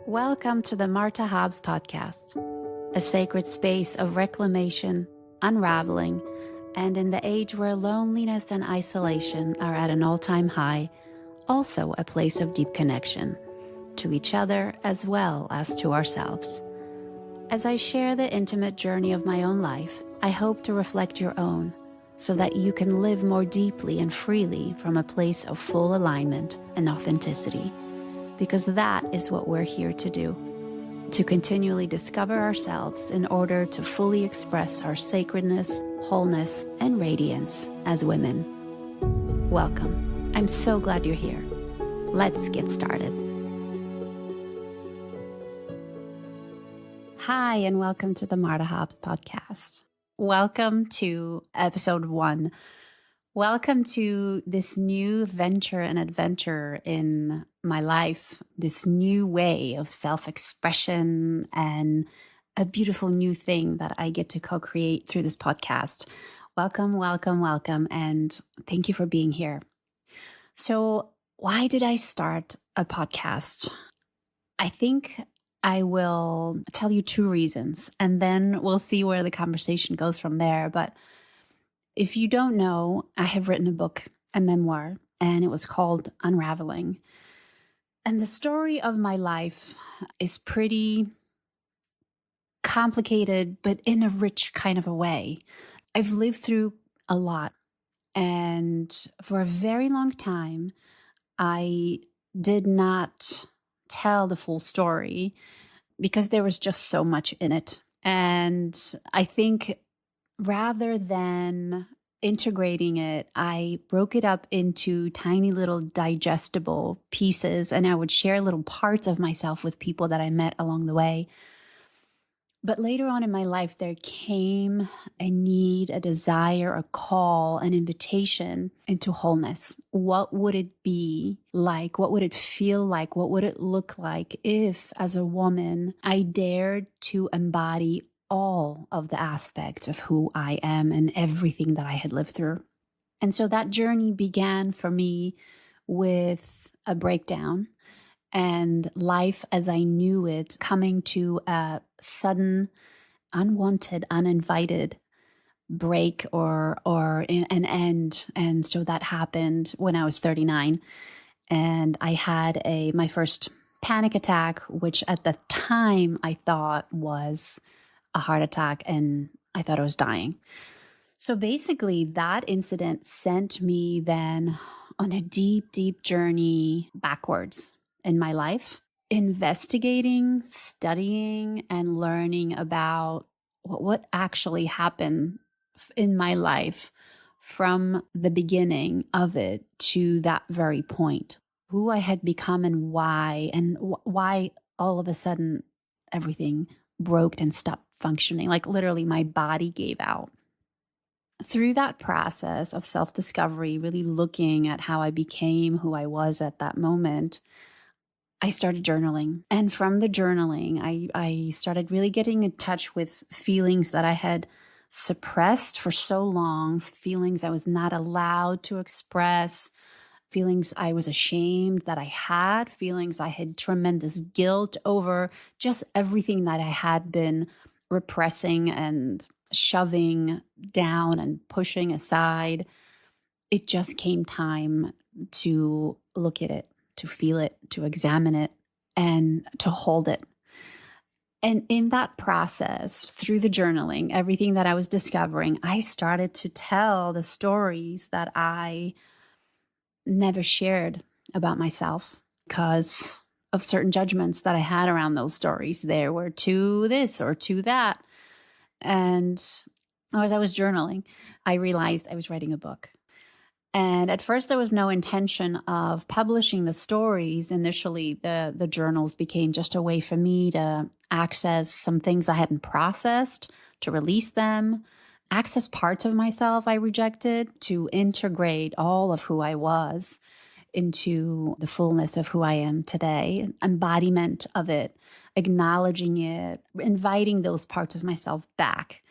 Welcome to the Marta Hobbs Podcast, a sacred space of reclamation, unraveling, and in the age where loneliness and isolation are at an all-time high, also a place of deep connection to each other as well as to ourselves. As I share the intimate journey of my own life, I hope to reflect your own so that you can live more deeply and freely from a place of full alignment and authenticity. Because that is what we're here to do, to continually discover ourselves in order to fully express our sacredness, wholeness, and radiance as women. Welcome. I'm so glad you're here. Let's get started. Hi, and welcome to the Marta Hobbs Podcast. Welcome to episode 1. Welcome to this new venture and adventure in my life, this new way of self-expression and a beautiful new thing that I get to co-create through this podcast. Welcome, welcome, welcome, and thank you for being here. So, why did I start a podcast? I think I will tell you 2 reasons, and then we'll see where the conversation goes from there. But if you don't know, I have written a book, a memoir, and it was called Unraveling. And the story of my life is pretty complicated, but in a rich kind of a way. I've lived through a lot. And for a very long time, I did not tell the full story because there was just so much in it. And I think rather than integrating it, I broke it up into tiny little digestible pieces, and I would share little parts of myself with people that I met along the way. But later on in my life, there came a need, a desire, a call, an invitation into wholeness. What would it be like? What would it feel like? What would it look like if, as a woman, I dared to embody all of the aspects of who I am and everything that I had lived through? And so that journey began for me with a breakdown and life as I knew it coming to a sudden, unwanted, uninvited break or an end. And so that happened when I was 39. And I had my first panic attack, which at the time I thought was a heart attack, and I thought I was dying. So basically that incident sent me then on a deep, deep journey backwards in my life, investigating, studying, and learning about what actually happened in my life from the beginning of it to that very point, who I had become and why all of a sudden everything broke and stopped functioning. Like literally my body gave out. Through that process of self-discovery, really looking at how I became who I was at that moment, I started journaling. And from the journaling, I started really getting in touch with feelings that I had suppressed for so long, feelings I was not allowed to express, feelings I was ashamed that I had, feelings I had tremendous guilt over, just everything that I had been repressing and shoving down and pushing aside. It just came time to look at it, to feel it, to examine it, and to hold it. And in that process, through the journaling, everything that I was discovering, I started to tell the stories that I never shared about myself because of certain judgments that I had around those stories. There were to this or to that. And as I was journaling, I realized I was writing a book. And at first, there was no intention of publishing the stories. Initially, the journals became just a way for me to access some things I hadn't processed, to release them, access parts of myself I rejected, to integrate all of who I was into the fullness of who I am today, embodiment of it, acknowledging it, inviting those parts of myself back,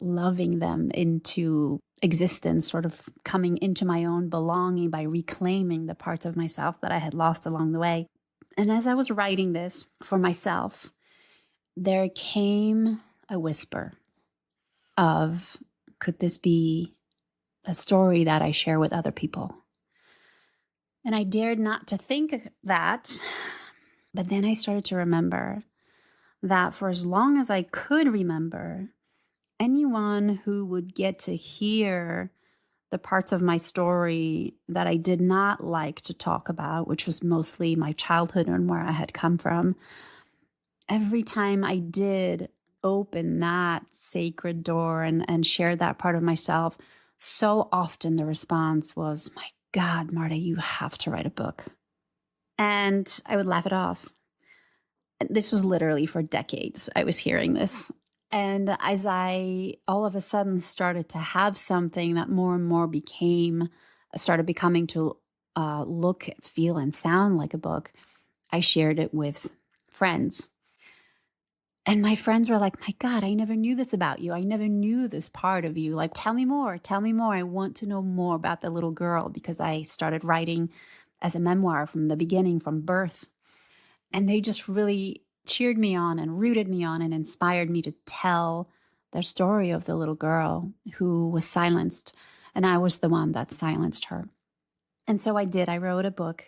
loving them into existence, sort of coming into my own belonging by reclaiming the parts of myself that I had lost along the way. And as I was writing this for myself, there came a whisper of, could this be a story that I share with other people? And I dared not to think that, but then I started to remember that for as long as I could remember, anyone who would get to hear the parts of my story that I did not like to talk about, which was mostly my childhood and where I had come from, every time I did open that sacred door and share that part of myself, so often the response was, my God, Marta, you have to write a book. And I would laugh it off. This was literally for decades. I was hearing this. And as I all of a sudden started to have something that more and more started becoming to look, feel, and sound like a book, I shared it with friends. And my friends were like, my God, I never knew this about you. I never knew this part of you. Like, tell me more. Tell me more. I want to know more about the little girl, because I started writing as a memoir from the beginning, from birth. And they just really cheered me on and rooted me on and inspired me to tell their story of the little girl who was silenced. And I was the one that silenced her. And so I did. I wrote a book.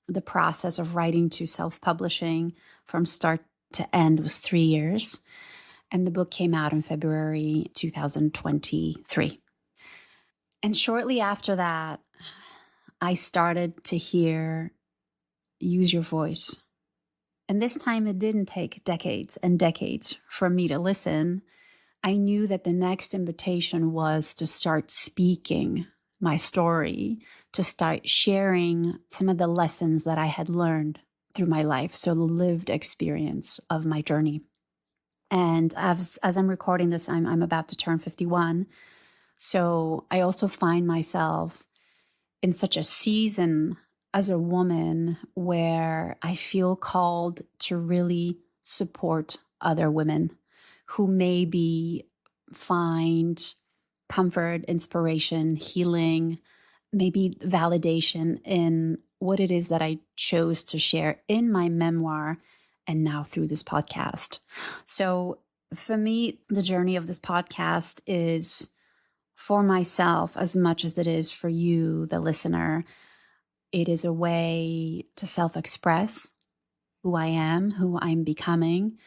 The process of writing to self-publishing from start to end was 3 years. And the book came out in February 2023. And shortly after that, I started to hear, use your voice. And this time it didn't take decades and decades for me to listen. I knew that the next invitation was to start speaking my story, to start sharing some of the lessons that I had learned through my life. So the lived experience of my journey. And as I'm recording this, I'm about to turn 51. So I also find myself in such a season as a woman where I feel called to really support other women who maybe find comfort, inspiration, healing, maybe validation in what it is that I chose to share in my memoir and now through this podcast. So for me, the journey of this podcast is for myself as much as it is for you, the listener. It is a way to self-express who I am, who I'm becoming.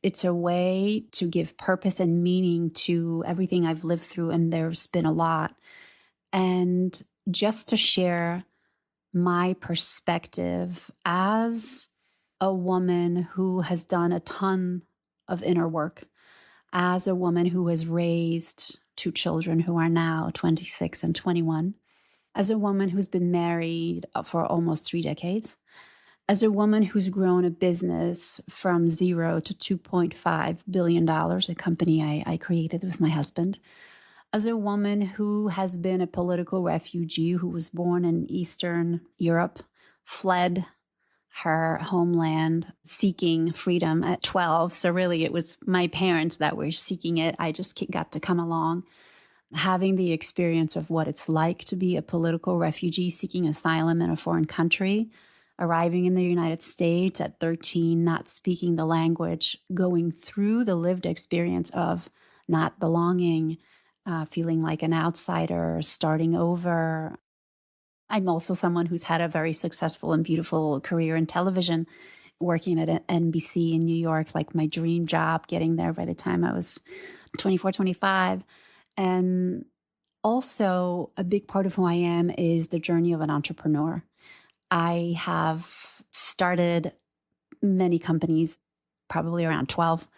It's a way to give purpose and meaning to everything I've lived through, and there's been a lot. And just to share my perspective as a woman who has done a ton of inner work, as a woman who has raised 2 children who are now 26 and 21, as a woman who's been married for almost 3 decades, as a woman who's grown a business from 0 to $2.5 billion, a company I created with my husband, as a woman who has been a political refugee who was born in Eastern Europe, fled her homeland seeking freedom at 12. So really it was my parents that were seeking it. I just got to come along, having the experience of what it's like to be a political refugee seeking asylum in a foreign country, arriving in the United States at 13, not speaking the language, going through the lived experience of not belonging, feeling like an outsider, starting over. I'm also someone who's had a very successful and beautiful career in television, working at NBC in New York, like my dream job, getting there by the time I was 24, 25. And also a big part of who I am is the journey of an entrepreneur. I have started many companies, probably around 12.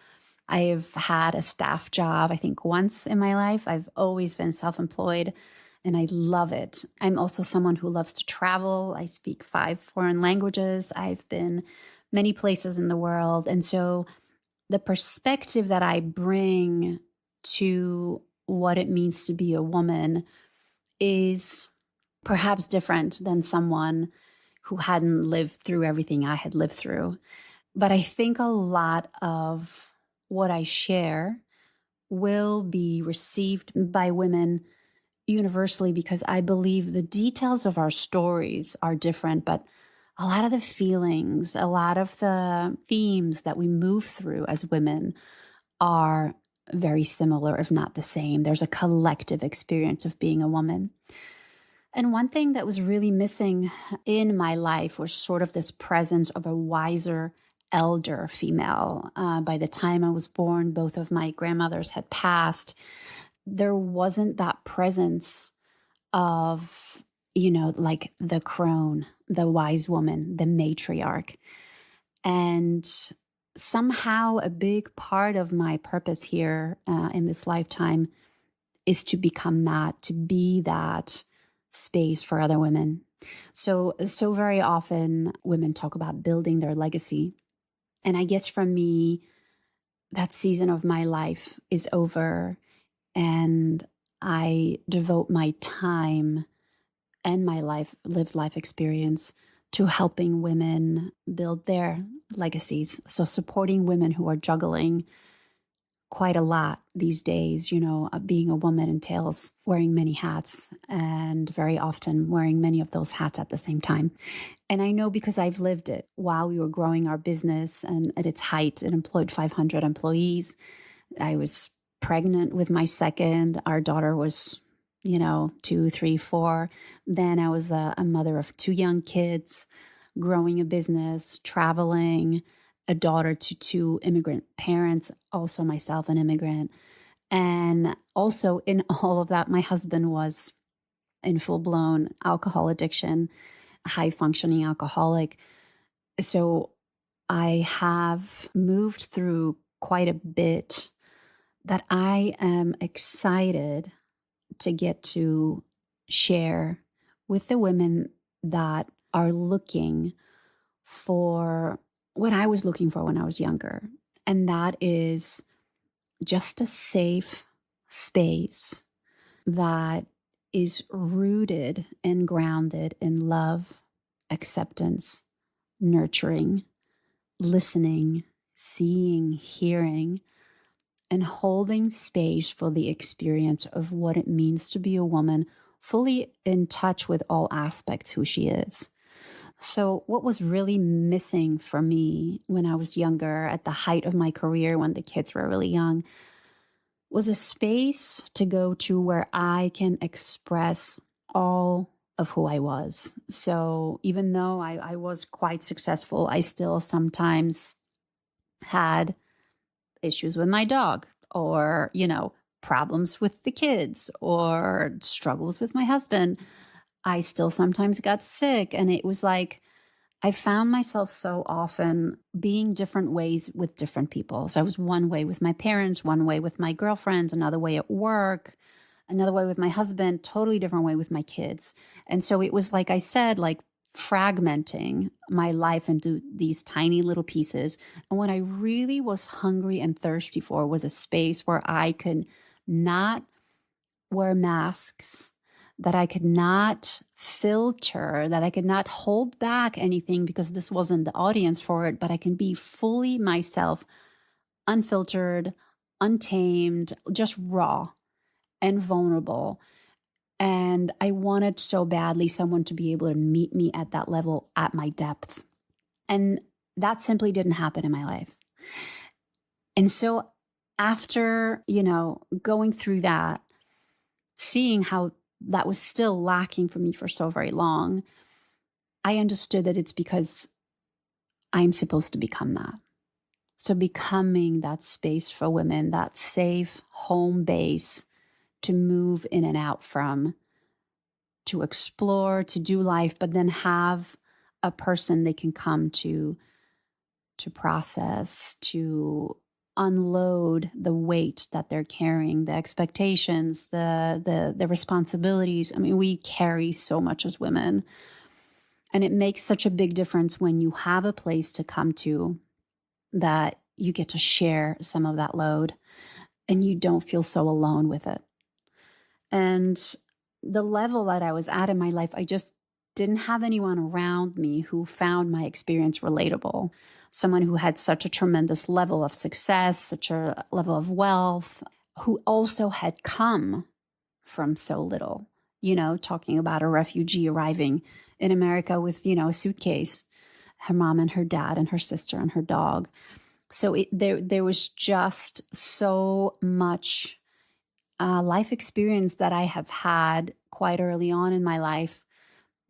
I've had a staff job, I think, once in my life. I've always been self-employed, and I love it. I'm also someone who loves to travel. I speak 5 foreign languages. I've been many places in the world. And so the perspective that I bring to what it means to be a woman is perhaps different than someone who hadn't lived through everything I had lived through. But I think a lot of what I share will be received by women universally, because I believe the details of our stories are different, but a lot of the feelings, a lot of the themes that we move through as women are very similar, if not the same. There's a collective experience of being a woman. And one thing that was really missing in my life was sort of this presence of a wiser, elder female. By the time I was born, both of my grandmothers had passed. There wasn't that presence of, like the crone, the wise woman, the matriarch. And somehow a big part of my purpose here in this lifetime is to become that, to be that space for other women. So very often women talk about building their legacy. And I guess for me, that season of my life is over, and I devote my time and my lived life experience to helping women build their legacies. So supporting women who are juggling quite a lot these days. Being a woman entails wearing many hats, and very often wearing many of those hats at the same time. And I know because I've lived it while we were growing our business, and at its height, it employed 500 employees. I was pregnant with my second. Our daughter was, 2, 3, 4. Then I was a mother of 2 young kids, growing a business, traveling, a daughter to 2 immigrant parents, also myself an immigrant. And also in all of that, my husband was in full-blown alcohol addiction, high-functioning alcoholic. So I have moved through quite a bit that I am excited to get to share with the women that are looking for what I was looking for when I was younger. And that is just a safe space that is rooted and grounded in love, acceptance, nurturing, listening, seeing, hearing, and holding space for the experience of what it means to be a woman, fully in touch with all aspects who she is. So what was really missing for me when I was younger, at the height of my career, when the kids were really young, was a space to go to where I can express all of who I was. So even though I was quite successful, I still sometimes had issues with my dog, or, problems with the kids, or struggles with my husband. I still sometimes got sick. And it was like, I found myself so often being different ways with different people. So I was one way with my parents, one way with my girlfriends, another way at work, another way with my husband, totally different way with my kids. And so it was, like I said, like fragmenting my life into these tiny little pieces. And what I really was hungry and thirsty for was a space where I could not wear masks, that I could not filter, that I could not hold back anything because this wasn't the audience for it, but I can be fully myself, unfiltered, untamed, just raw and vulnerable. And I wanted so badly someone to be able to meet me at that level, at my depth. And that simply didn't happen in my life. And so after, going through that, seeing how that was still lacking for me for so very long, I understood that it's because I'm supposed to become that. So becoming that space for women, that safe home base to move in and out from, to explore, to do life, but then have a person they can come to process, to unload the weight that they're carrying, the expectations, the responsibilities. I mean, we carry so much as women. And it makes such a big difference when you have a place to come to that you get to share some of that load and you don't feel so alone with it. And the level that I was at in my life, I just didn't have anyone around me who found my experience relatable. Someone who had such a tremendous level of success, such a level of wealth, who also had come from so little, talking about a refugee arriving in America with, a suitcase, her mom and her dad and her sister and her dog. So there was just so much life experience that I have had quite early on in my life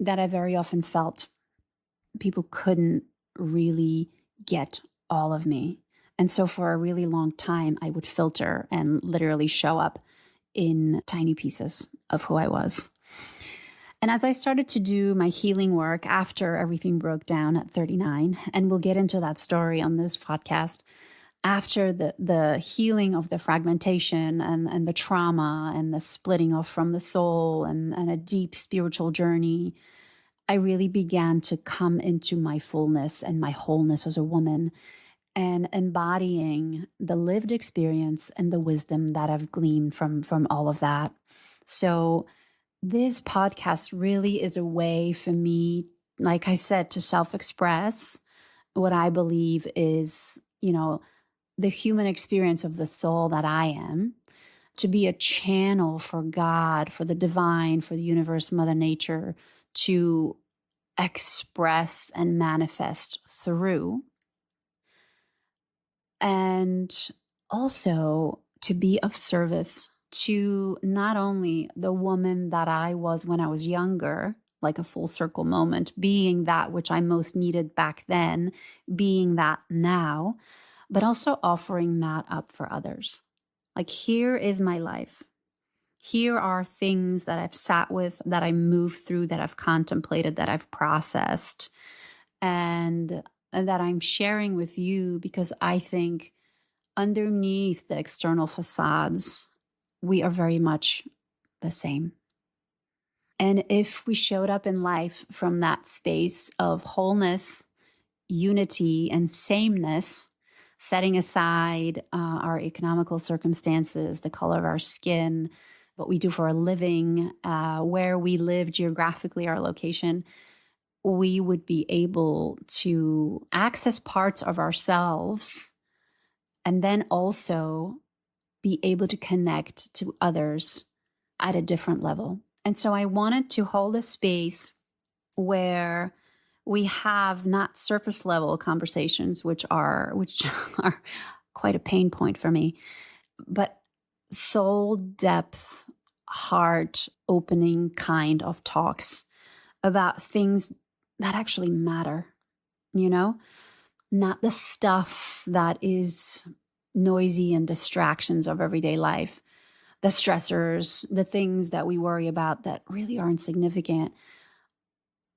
that I very often felt people couldn't really get all of me. And so for a really long time, I would filter and literally show up in tiny pieces of who I was. And as I started to do my healing work after everything broke down at 39, and we'll get into that story on this podcast, after the healing of the fragmentation and the trauma and the splitting off from the soul and a deep spiritual journey, I really began to come into my fullness and my wholeness as a woman and embodying the lived experience and the wisdom that I've gleaned from all of that. So this podcast really is a way for me, like I said, to self-express what I believe is, the human experience of the soul that I am, to be a channel for God, for the divine, for the universe, Mother Nature, to express and manifest through. And also to be of service to not only the woman that I was when I was younger, like a full circle moment, being that which I most needed back then, being that now, but also offering that up for others. Like, here is my life. Here are things that I've sat with, that I moved through, that I've contemplated, that I've processed, and that I'm sharing with you because I think underneath the external facades, we are very much the same. And if we showed up in life from that space of wholeness, unity, and sameness, setting aside our economical circumstances, the color of our skin, what we do for a living, where we live geographically, our location, we would be able to access parts of ourselves and then also be able to connect to others at a different level. And so I wanted to hold a space where we have not surface level conversations, which are quite a pain point for me, but soul depth, heart opening kind of talks about things that actually matter, not the stuff that is noisy and distractions of everyday life, the stressors, the things that we worry about that really aren't significant,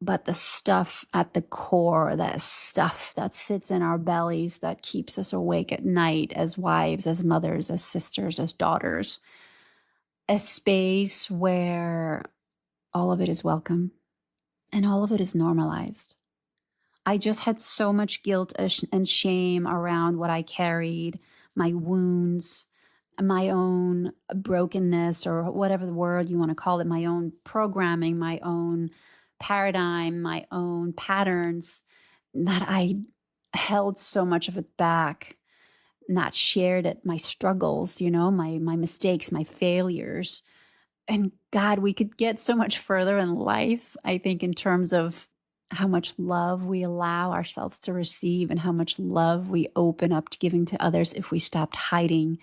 but the stuff at the core, that stuff that sits in our bellies that keeps us awake at night as wives, as mothers, as sisters, as daughters. A space where all of it is welcome and all of it is normalized. I just had so much guilt and shame around what I carried, my wounds, my own brokenness, or whatever the word you want to call it, my own programming, my own paradigm, my own patterns, that I held so much of it back, not shared it, my struggles, my mistakes, my failures. And God, we could get so much further in life, I think, in terms of how much love we allow ourselves to receive and how much love we open up to giving to others if we stopped hiding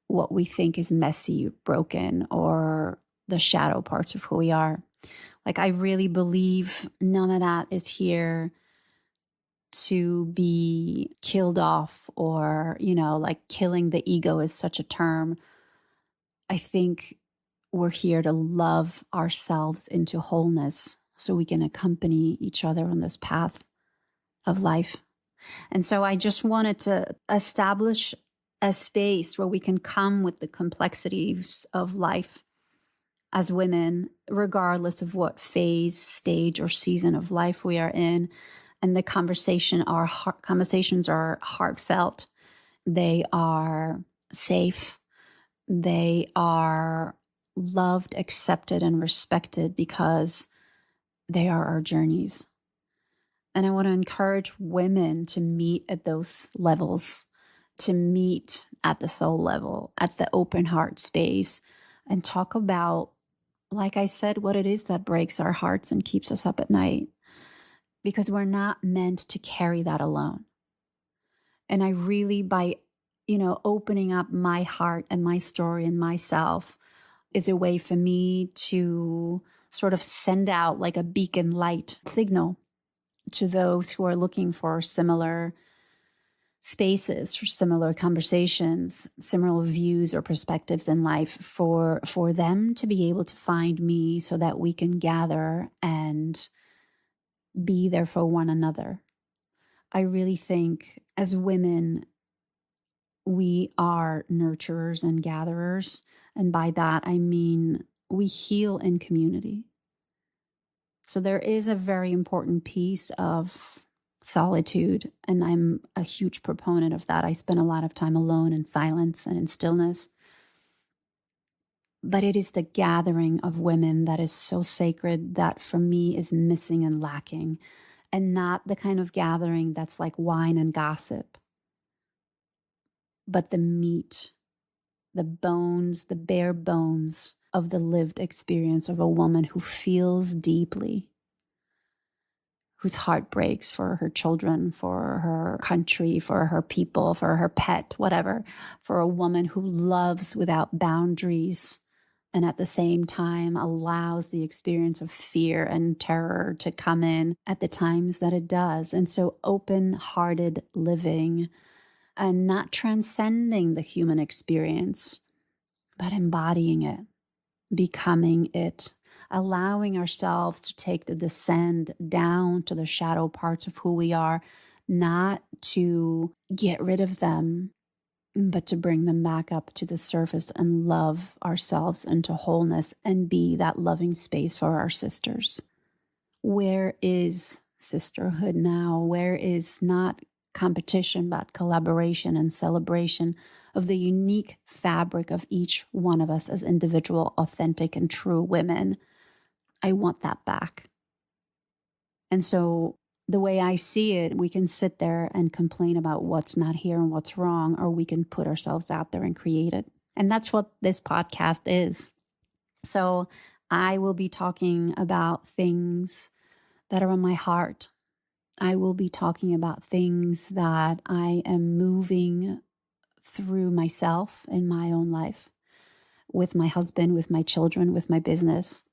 what we think is messy, broken, or the shadow parts of who we are. Like, I really believe none of that is here to be killed off, or, like killing the ego is such a term. I think we're here to love ourselves into wholeness so we can accompany each other on this path of life. And so I just wanted to establish a space where we can come with the complexities of life as women, regardless of what phase, stage, or season of life we are in. And the conversations are heartfelt. They are safe. They are loved, accepted, and respected because they are our journeys. And I want to encourage women to meet at those levels, to meet at the soul level, at the open heart space, and talk about, like I said, what it is that breaks our hearts and keeps us up at night. because we're not meant to carry that alone. And I really, by, opening up my heart and my story and myself, is a way for me to sort of send out like a beacon light signal to those who are looking for similar spaces, for similar conversations, similar views or perspectives in life, for them to be able to find me so that we can gather and be there for one another. I really think as women, we are nurturers and gatherers. And by that, I mean we heal in community. So there is a very important piece of solitude, and I'm a huge proponent of that. I spend a lot of time alone in silence and in stillness. But it is the gathering of women that is so sacred that for me is missing and lacking, and not the kind of gathering that's like wine and gossip, but the meat, the bones, the bare bones of the lived experience of a woman who feels deeply, whose heart breaks for her children, for her country, for her people, for her pet, whatever, for a woman who loves without boundaries and at the same time allows the experience of fear and terror to come in at the times that it does. And so open-hearted living and not transcending the human experience, but embodying it, becoming it, allowing ourselves to take the descent down to the shadow parts of who we are, not to get rid of them, but to bring them back up to the surface and love ourselves into wholeness and be that loving space for our sisters. Where is sisterhood now? Where is not competition, but collaboration and celebration of the unique fabric of each one of us as individual, authentic, and true women? I want that back. And so the way I see it, we can sit there and complain about what's not here and what's wrong, or we can put ourselves out there and create it. And that's what this podcast is. So I will be talking about things that are on my heart. I will be talking about things that I am moving through myself in my own life, with my husband, with my children, with my business.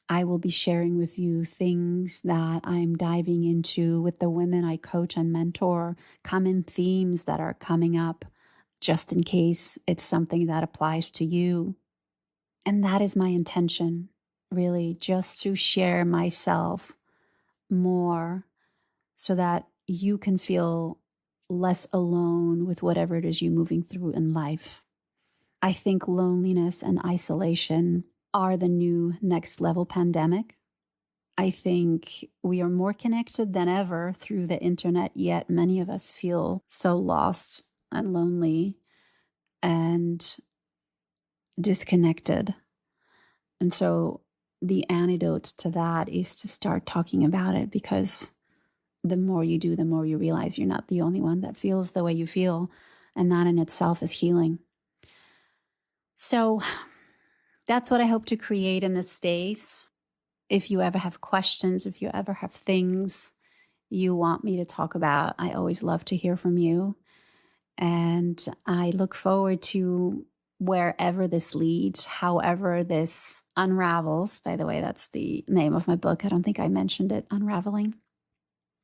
I will be sharing with you things that I'm diving into with the women I coach and mentor, common themes that are coming up, just in case it's something that applies to you. And that is my intention, really, just to share myself more so that you can feel less alone with whatever it is you're moving through in life. I think loneliness and isolation are the new next level pandemic. I think we are more connected than ever through the internet, yet many of us feel so lost and lonely and disconnected. And so the antidote to that is to start talking about it, because the more you do, the more you realize you're not the only one that feels the way you feel, and that in itself is healing. So that's what I hope to create in this space. If you ever have questions, if you ever have things you want me to talk about, I always love to hear from you. And I look forward to wherever this leads, however this unravels. By the way, that's the name of my book. I don't think I mentioned it, Unraveling.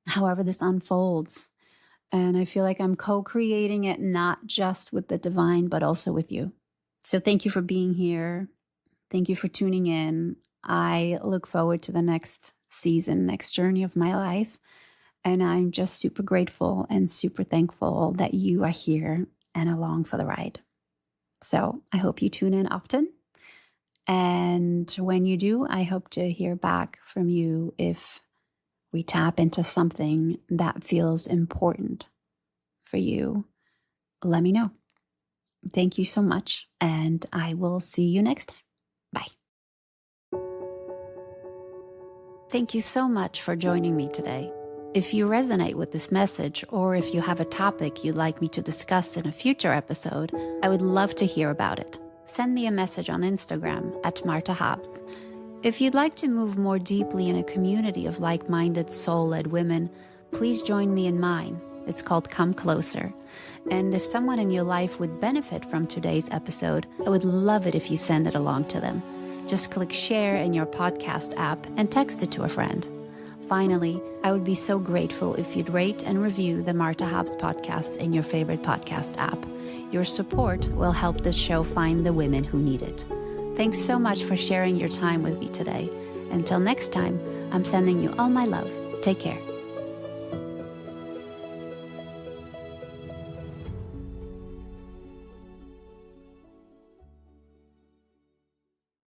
However this unfolds. And I feel like I'm co-creating it, not just with the divine, but also with you. So thank you for being here. Thank you for tuning in. I look forward to the next season, next journey of my life. And I'm just super grateful and super thankful that you are here and along for the ride. So I hope you tune in often. And when you do, I hope to hear back from you if we tap into something that feels important for you. Let me know. Thank you so much. And I will see you next time. Bye. Thank you so much for joining me today. If you resonate with this message, or if you have a topic you'd like me to discuss in a future episode, I would love to hear about it. Send me a message on Instagram at Marta Hobbs. If you'd like to move more deeply in a community of like-minded, soul-led women, please join me in mine. It's called Come Closer. And if someone in your life would benefit from today's episode, I would love it if you send it along to them. Just click share in your podcast app and text it to a friend. Finally, I would be so grateful if you'd rate and review the Marta Hobbs Podcast in your favorite podcast app. Your support will help this show find the women who need it. Thanks so much for sharing your time with me today. Until next time, I'm sending you all my love. Take care.